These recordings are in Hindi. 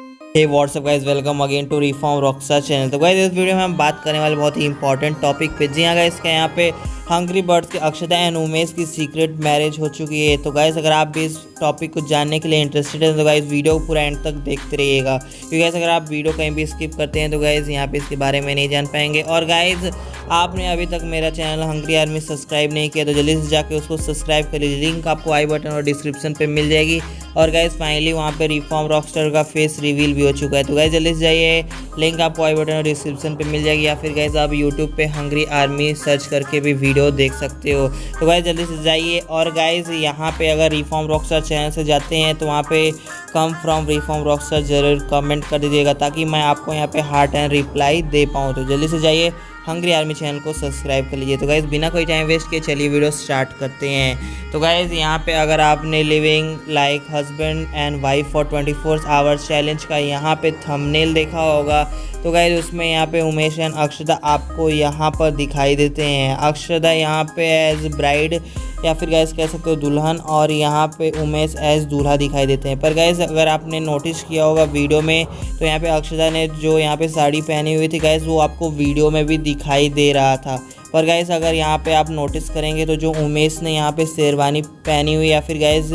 Hey whatsapp guys, welcome again to reform rockstar channel. तो गाइस इस वीडियो में हम बात करने वाले बहुत ही इंपॉर्टेंट टॉपिक पे। जी हाँ गाइस, क्या यहाँ पे हंग्री बर्ड्स के अक्षता एंड उमेश की सीक्रेट मैरिज हो चुकी है। तो गाइस अगर आप भी इस टॉपिक को जानने के लिए इंटरेस्टेड हैं तो गाइस वीडियो को पूरा एंड तक देखते रहिएगा, क्योंकि गाइस अगर आप वीडियो कहीं भी स्किप करते हैं तो गाइस यहाँ पे इसके बारे में नहीं जान पाएंगे। और गाइस आपने अभी तक मेरा चैनल हंग्री आर्मी सब्सक्राइब नहीं किया तो जल्दी से जाके उसको सब्सक्राइब कर लीजिए। लिंक आपको आई बटन और डिस्क्रिप्शन पे मिल जाएगी। और गाइस फाइनली वहाँ पे रिफॉर्म रॉकस्टार का फेस रिवील भी हो चुका है। तो गाइस जल्दी से जाइए, लिंक आपको आई बटन और डिस्क्रिप्शन पे मिल जाएगी, या फिर गाइस आप यूट्यूब पे हंग्री आर्मी सर्च करके भी वीडियो देख सकते हो। तो गाइस जल्दी से जाइए। और गाइस यहाँ पे अगर रिफॉर्म रॉकस्टार चैनल से जाते हैं तो वहाँ पे कम फ्रॉम रिफॉर्म रॉकस्टार जरूर कमेंट कर दीजिएगा, ताकि मैं आपको यहाँ पे हार्ट एंड रिप्लाई दे पाऊँ। तो जल्दी से जाइए, हंग्री आर्मी चैनल को सब्सक्राइब कर लीजिए। तो गाइज़ बिना कोई टाइम वेस्ट किए चलिए वीडियो स्टार्ट करते हैं। तो गाइज़ यहाँ पे अगर आपने living like husband and wife for 24 hours challenge का यहाँ पे थंबनेल देखा होगा, तो गाइज़ उसमें यहाँ पे उमेश एंड अक्षदा आपको यहाँ पर दिखाई देते हैं। अक्षदा यहाँ पे एज ब्राइड या फिर गाइस कह सकते हो दुल्हन, और यहाँ पे उमेश एज दूल्हा दिखाई देते हैं। पर गाइस अगर आपने नोटिस किया होगा वीडियो में, तो यहाँ पे अक्षदा ने जो यहाँ पे साड़ी पहनी हुई थी गाइस, वो आपको वीडियो में भी दिखाई दे रहा था। पर गाइस अगर यहाँ पे आप नोटिस करेंगे तो जो उमेश ने यहाँ पे शेरवानी पहनी हुई या फिर गाइस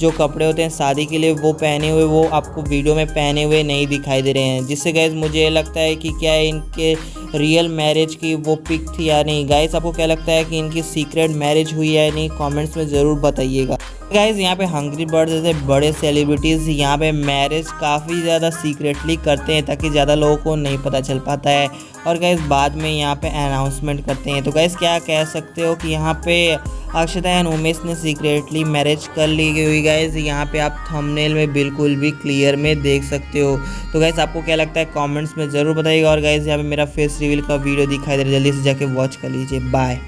जो कपड़े होते हैं शादी के लिए वो पहने हुए, वो आपको वीडियो में पहने हुए नहीं दिखाई दे रहे हैं। जिससे गाइस मुझे लगता है कि क्या इनके रियल मैरिज की वो पिक थी या नहीं। गाइस आपको क्या लगता है कि इनकी सीक्रेट मैरिज हुई है या नहीं, कमेंट्स में ज़रूर बताइएगा। गाइस यहाँ पे हंग्री बर्ड्स जैसे बड़े सेलिब्रिटीज़ यहाँ पे मैरिज काफ़ी ज़्यादा सीक्रेटली करते हैं, ताकि ज़्यादा लोगों को नहीं पता चल पाता है, और गाइस बाद में यहाँ पे अनाउंसमेंट करते हैं। तो गाइस क्या कह सकते हो कि यहाँ पे अक्षता एंड उमेश ने सीक्रेटली मैरिज कर ली हुई। गाइस यहाँ पे आप थंबनेल में बिल्कुल भी क्लियर में देख सकते हो। तो गाइस आपको क्या लगता है कमेंट्स में ज़रूर बताइएगा। और गाइस यहाँ पे मेरा फेस रिवील का वीडियो दिखाई दे रहा है, जल्दी से जाके वॉच कर लीजिए। बाय।